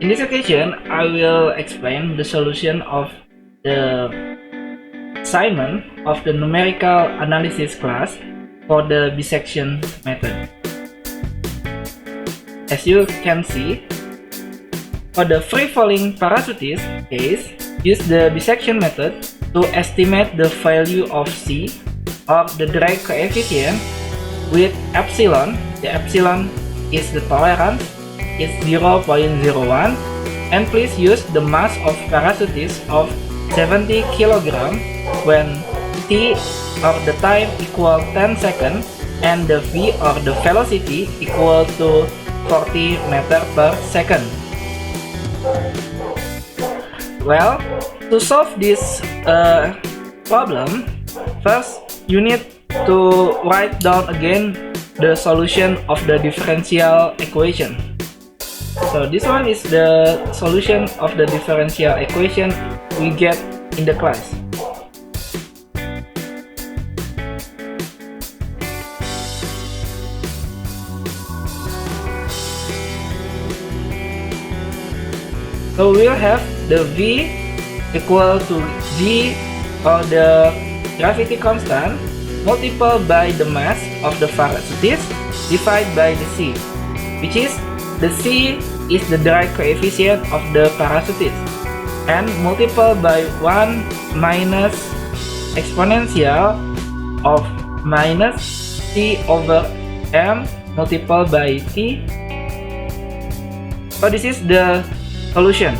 In this occasion, I will explain the solution of the assignment of the numerical analysis class for the bisection method. As you can see, for the free-falling parachutist case, use the bisection method to estimate the value of C, or the drag coefficient, with epsilon. The epsilon is the tolerance, is 0.01, and please use the mass of parachutist of 70 kg when t or the time equal 10 seconds and the v or the velocity equal to 40 meter per second. Well, to solve this problem, first you need to write down again the solution of the differential equation. So this one is the solution of the differential equation we get in the class. So we'll have the V equal to G, or the gravity constant, multiplied by the mass of the parachutist divided by the C, which is the C is the drag coefficient of the parachutist, and multiplied by 1 minus exponential of minus T over M multiplied by T. So this is the solution.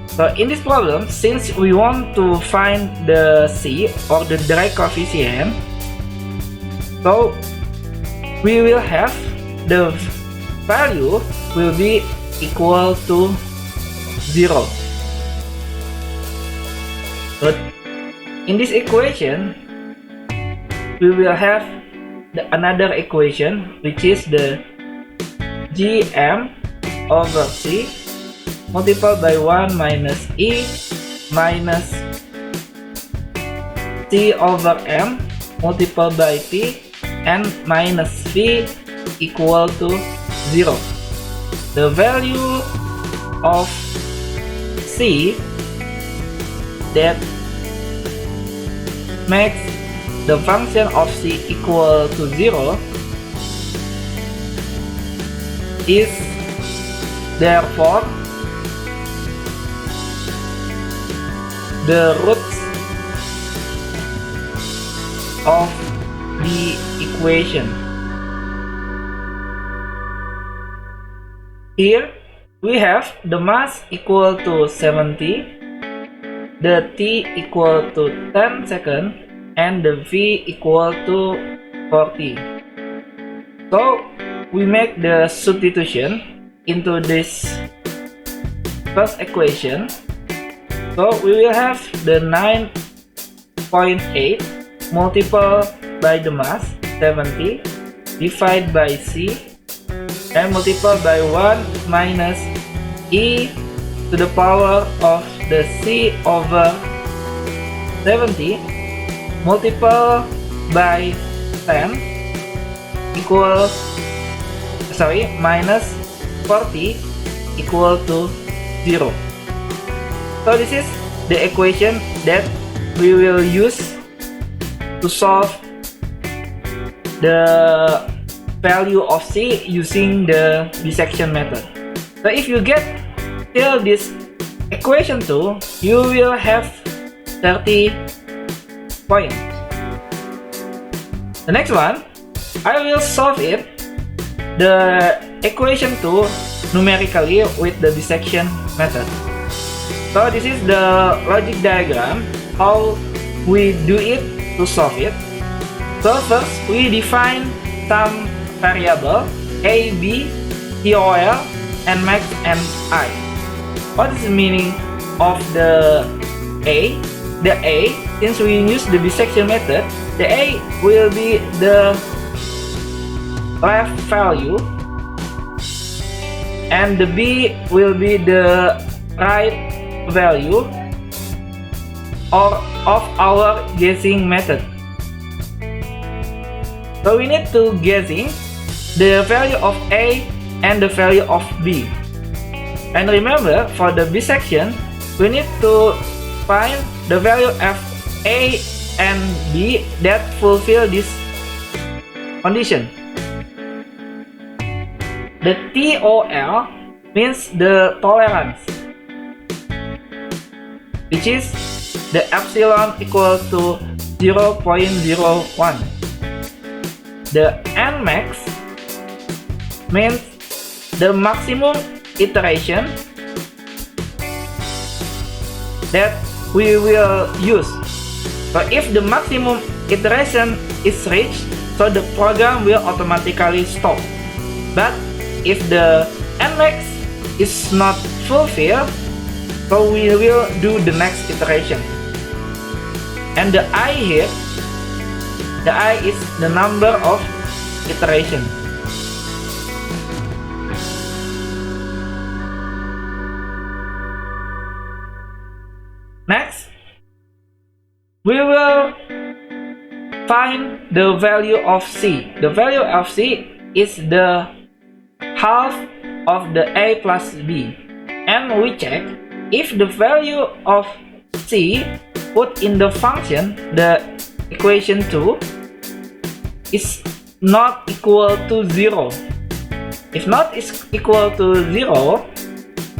So in this problem, since we want to find the C, or the drag coefficient, so we will have the value will be equal to 0. But in this equation, we will have another equation, which is the Gm over C multiplied by 1 minus E minus T over M multiplied by T, and minus V equal to 0. The value of C that makes the function of C equal to 0 is therefore the roots of the equation. Here we have the mass equal to 70, the t equal to 10 seconds, and the v equal to 40. So we make the substitution into this first equation. So we will have the 9.8 multiplied by the mass 70 divided by C, and multiplied by 1 minus E to the power of the C over 70 multiplied by 10 minus 40 equal to 0. So this is the equation that we will use to solve the value of C using the bisection method. So if you get till this equation 2, you will have 30 points. The next one, I will solve it, the equation 2, numerically with the bisection method. So this is the logic diagram, how we do it to solve it. So first, we define some variable a, b, TOL, and max and I. What is the meaning of the a? The a, since we use the bisection method, the a will be the left value, and the b will be the right value or of our guessing method. So we need to guessing the value of A and the value of B. And remember, for the bisection, we need to find the value of A and B that fulfill this condition. The TOL means the tolerance, which is the epsilon equal to 0.01. The Nmax means the maximum iteration that we will use. So if the maximum iteration is reached, so the program will automatically stop. But if the Nmax is not fulfilled, so we will do the next iteration. And the I here, the I is the number of iteration. Next, we will find the value of C. The value of C is the half of the A plus B. And we check if the value of C put in the function, the equation 2, is not equal to 0. If not is equal to 0,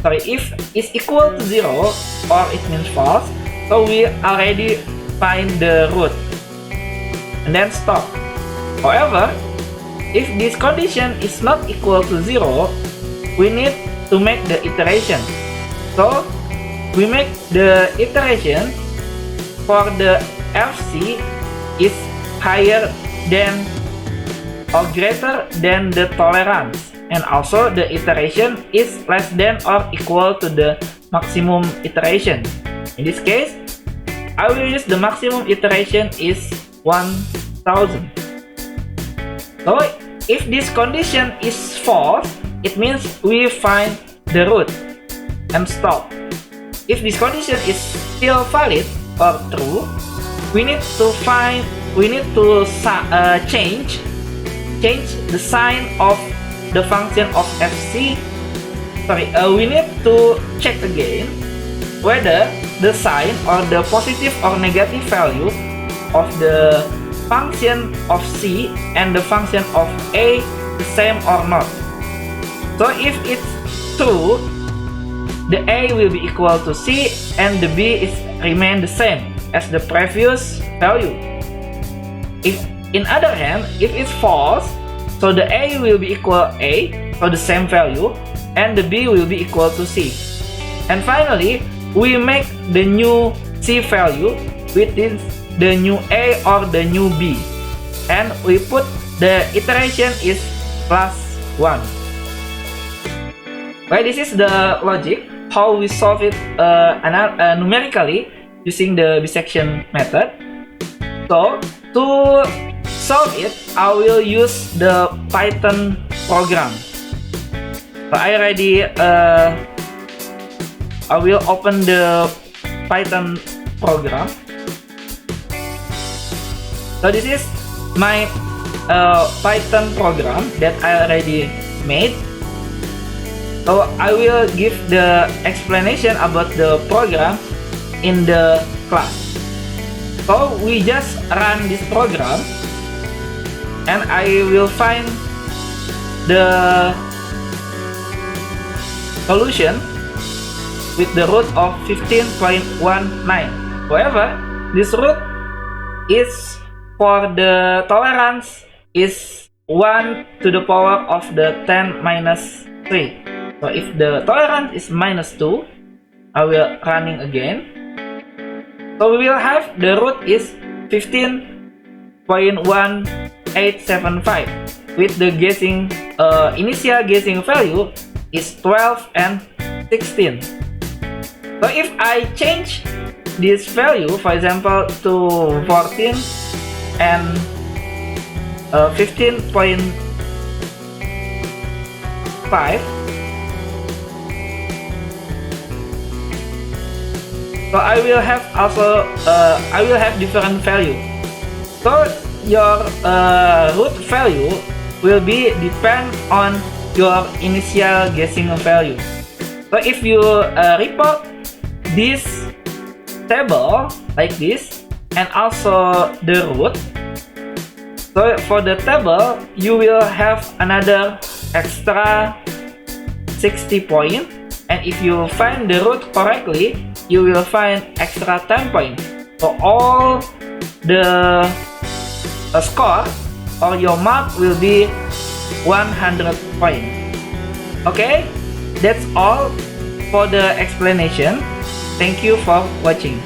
if is equal to 0, or it means false, so we already find the root and then stop. However, if this condition is not equal to 0, we need to make the iteration. So we make the iteration for the FC is higher than or greater than the tolerance, and also the iteration is less than or equal to the maximum iteration. In this case, I will use the maximum iteration is 1000. So if this condition is false, it means we find the root and stop. If this condition is still valid or true, we need to change the sign of the function of FC. We need to check again whether the sign or the positive or negative value of the function of C and the function of A the same or not. So if it's true, the A will be equal to C and the B is remain the same as the previous value. If in other hand, if it's false, so the A will be equal A, so the same value, and the B will be equal to C. And finally, we make the new C value within the new A or the new B, and we put the iteration is plus 1. Right, this is the logic how we solve it numerically using the bisection method. So to solve it, I will use the Python program. So I will open the Python program. So this is my Python program that I already made. So I will give the explanation about the program in the class. So we just run this program and I will find the solution with the root of 15.19. However, this root is for the tolerance is 1 to the power of the 10 minus 3. So if the tolerance is minus 2, I will running again. So we will have the root is 15.1875 with the initial guessing value is 12 and 16. So if I change this value, for example, to 14 and 15.5, so I will have also different value. So your root value will be depend on your initial guessing value. So if you report this table like this and also the root, so for the table you will have another extra 60 point, and if you find the root correctly you will find extra 10 point. So all the score or your mark will be 100 point. Okay, that's all for the explanation. Thank you for watching.